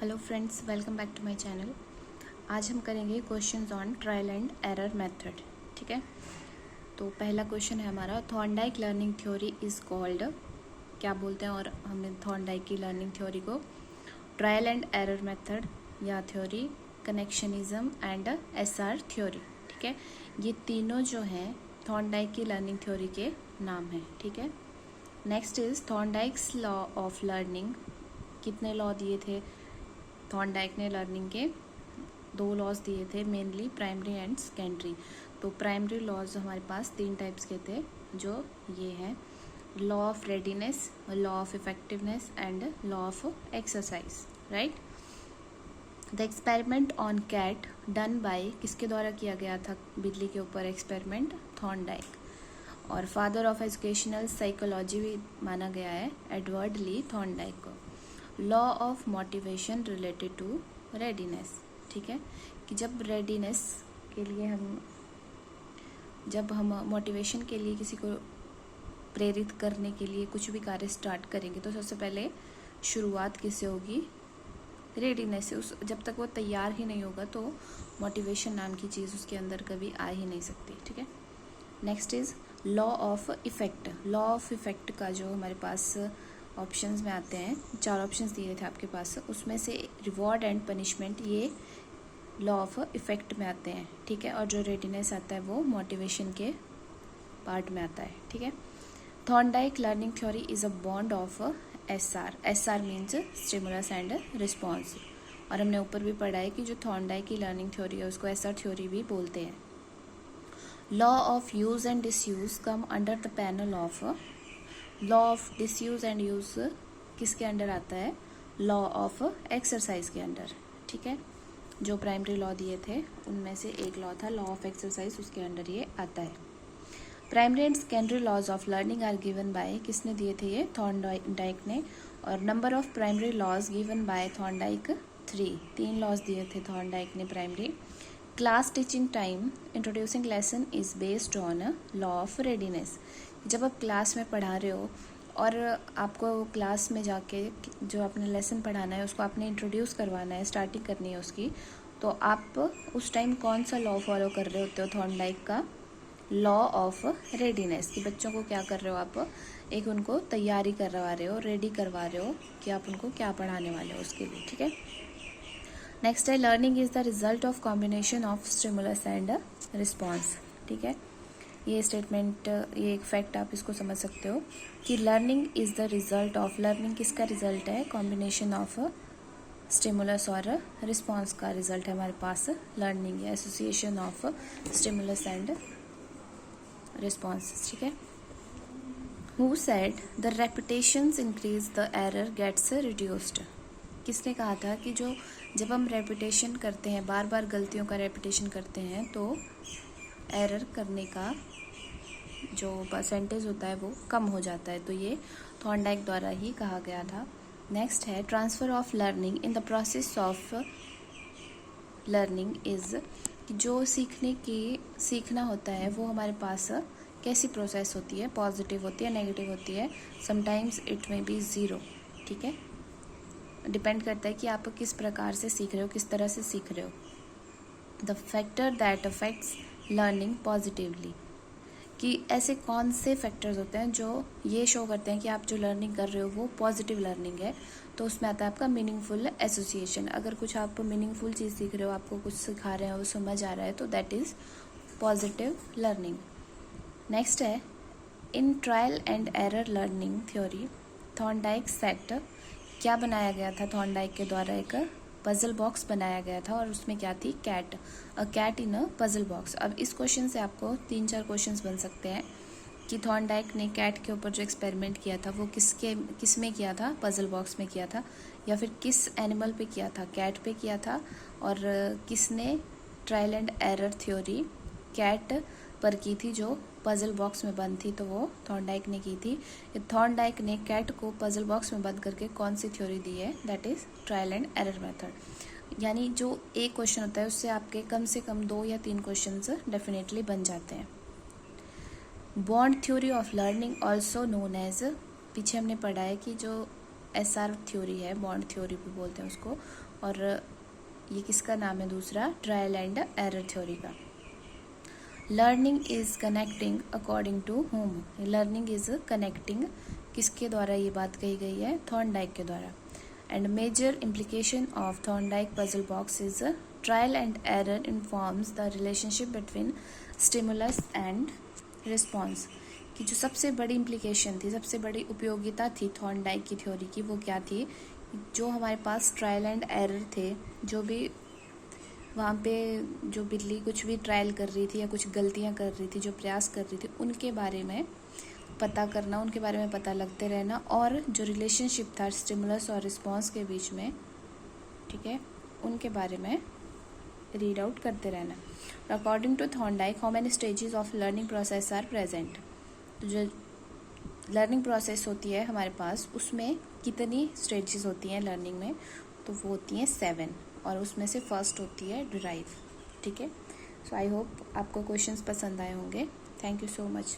Hello friends, welcome back to my channel. आज हम करेंगे questions on trial and error method. ठीक है, तो पहला क्वेश्चन है हमारा, Thorndike learning theory is called, क्या बोलते हैं, और हमने थॉर्नडाइक की लर्निंग थ्योरी को ट्रायल एंड एरर मेथड या theory, connectionism and SR theory. ठीक है, ये तीनों जो हैं थॉर्नडाइक की लर्निंग थ्योरी के नाम हैं। ठीक है, next is Thorndike's law of learning. कितने लॉ दिए थे थॉर्नडाइक ने लर्निंग के? 2 लॉज दिए थे, मेनली प्राइमरी एंड सेकेंडरी। तो प्राइमरी लॉज हमारे पास 3 टाइप्स के थे, जो ये हैं law of readiness, law of effectiveness and law of exercise. Right. The experiment on cat done by, किसके द्वारा किया गया था बिल्ली के ऊपर एक्सपेरिमेंट? थॉर्नडाइक। और फादर ऑफ एजुकेशनल साइकोलॉजी भी माना गया है एडवर्ड ली थॉर्नडाइक को। Law of motivation related to readiness. ठीक है, कि जब रेडीनेस के लिए जब हम मोटिवेशन के लिए किसी को प्रेरित करने के लिए कुछ भी कार्य स्टार्ट करेंगे तो सबसे पहले शुरुआत किससे होगी? रेडीनेस से। उस जब तक वो तैयार ही नहीं होगा तो मोटिवेशन नाम की चीज़ उसके अंदर कभी आ ही नहीं सकती। ठीक है, next is law of effect. Law of effect का जो हमारे पास ऑप्शंस में आते हैं, 4 ऑप्शंस दिए थे आपके पास, उसमें से रिवॉर्ड एंड पनिशमेंट ये लॉ ऑफ इफेक्ट में आते हैं। ठीक है, और जो रेडीनेस आता है वो मोटिवेशन के पार्ट में आता है। ठीक है, Thorndike learning theory is a bond of SR. SR means stimulus and response. और हमने ऊपर भी पढ़ा है कि जो थॉर्नडाइक की लर्निंग थ्योरी है उसको एसआर थ्योरी भी बोलते हैं। Law of use and disuse come under the panel of. Law of disuse and use किसके अंडर आता है? लॉ ऑफ एक्सरसाइज के अंडर। ठीक है, जो प्राइमरी लॉ दिए थे उनमें से एक लॉ था लॉ ऑफ एक्सरसाइज, उसके अंडर ये आता है। Primary and secondary laws of learning are given by, किसने दिए थे ये? थॉर्नडाइक ने। और number of primary laws given by Thorndike 3 laws दिए थे थॉर्नडाइक ने primary. Class teaching time introducing lesson is based on law of readiness. जब आप क्लास में पढ़ा रहे हो और आपको क्लास में जाके जो आपने लेसन पढ़ाना है उसको आपने इंट्रोड्यूस करवाना है, स्टार्टिंग करनी है उसकी, तो आप उस टाइम कौन सा लॉ फॉलो कर रहे होते हो? थॉर्नडाइक का लॉ ऑफ रेडीनेस, कि बच्चों को क्या कर रहे हो आप? एक उनको तैयारी करवा रहे हो, रेडी करवा रहे हो कि आप उनको क्या पढ़ाने वाले हो उसके लिए। ठीक है, नेक्स्ट है learning is the result of combination of stimulus and response. ठीक है, ये स्टेटमेंट, ये एक फैक्ट आप इसको समझ सकते हो कि learning is the result of, learning किसका रिजल्ट है? कॉम्बिनेशन ऑफ स्टिमुलस और रिस्पॉन्स का रिजल्ट है हमारे पास लर्निंग है, association of stimulus and response. ठीक है, who said the repetitions increase the error gets reduced. किसने कहा था कि जो जब हम रेपिटेशन करते हैं, बार बार गलतियों का रेपिटेशन करते हैं, तो एरर करने का जो परसेंटेज होता है वो कम हो जाता है। तो ये थॉर्नडाइक द्वारा ही कहा गया था। नेक्स्ट है transfer of learning in the process of learning is, जो सीखना होता है वो हमारे पास कैसी प्रोसेस होती है? पॉजिटिव होती है, नेगेटिव होती है, समटाइम्स इट मे बी 0। ठीक है, डिपेंड करता है कि आप किस प्रकार से सीख रहे हो, किस तरह से सीख रहे हो। The factor that affects learning positively, कि ऐसे कौन से फैक्टर्स होते हैं जो ये शो करते हैं कि आप जो लर्निंग कर रहे हो वो पॉजिटिव लर्निंग है। तो उसमें आता है आपका मीनिंगफुल एसोसिएशन। अगर कुछ आप मीनिंगफुल चीज़ सीख रहे हो, आपको कुछ सिखा रहे हैं, वो समझ आ रहा है, तो that is positive learning. Next है in trial and error learning theory Thorndike set, क्या बनाया गया था थॉर्नडाइक के द्वारा? एक पजल बॉक्स बनाया गया था और उसमें क्या थी? Cat, a cat in a puzzle box. अब इस क्वेश्चन से आपको 3-4 क्वेश्चंस बन सकते हैं कि थॉर्नडाइक ने कैट के ऊपर जो एक्सपेरिमेंट किया था वो किस में किया था? पजल बॉक्स में किया था, या फिर किस एनिमल पे किया था? कैट पे किया था। और किसने trial and error theory cat पर की थी जो पजल बॉक्स में बंद थी? तो वो थॉर्नडाइक ने की थी। थॉर्नडाइक ने कैट को पजल बॉक्स में बंद करके कौन सी थ्योरी दी है? That is trial and error method. यानी जो एक क्वेश्चन होता है उससे आपके कम से कम 2 या 3 क्वेश्चंस डेफिनेटली बन जाते हैं। Bond theory of learning also known as, पीछे हमने पढ़ा है कि जो SR थ्योरी है, बॉन्ड थ्योरी भी बोलते हैं उसको, और ये किसका नाम है दूसरा, ट्रायल एंड एरर थ्योरी का। Learning is connecting according to whom, learning is connecting किसके द्वारा ये बात कही गई है, थॉर्नडाइक के द्वारा। And major implication of Thorndike puzzle box is trial and error informs the relationship between stimulus and response, कि जो सबसे बड़ी इम्प्लीकेशन थी, सबसे बड़ी उपयोगिता थी थॉर्नडाइक की थ्योरी की, वो क्या थी, जो हमारे पास ट्रायल एंड एरर थे, जो भी वहाँ पे जो बिल्ली कुछ भी ट्रायल कर रही थी या कुछ गलतियाँ कर रही थी, जो प्रयास कर रही थी, उनके बारे में पता करना, उनके बारे में पता लगते रहना, और जो रिलेशनशिप था स्टिमुलस और रिस्पॉन्स के बीच में, ठीक है, उनके बारे में रीड आउट करते रहना। According to Thorndike, how many stages of learning process are present, तो जो लर्निंग प्रोसेस होती है हमारे पास, उसमें कितनी स्टेजेस होती हैं लर्निंग में, तो वो होती हैं 7, और उसमें से फर्स्ट होती है डिराइव, ठीक है। सो आई होप आपको क्वेश्चंस पसंद आए होंगे। Thank you so much.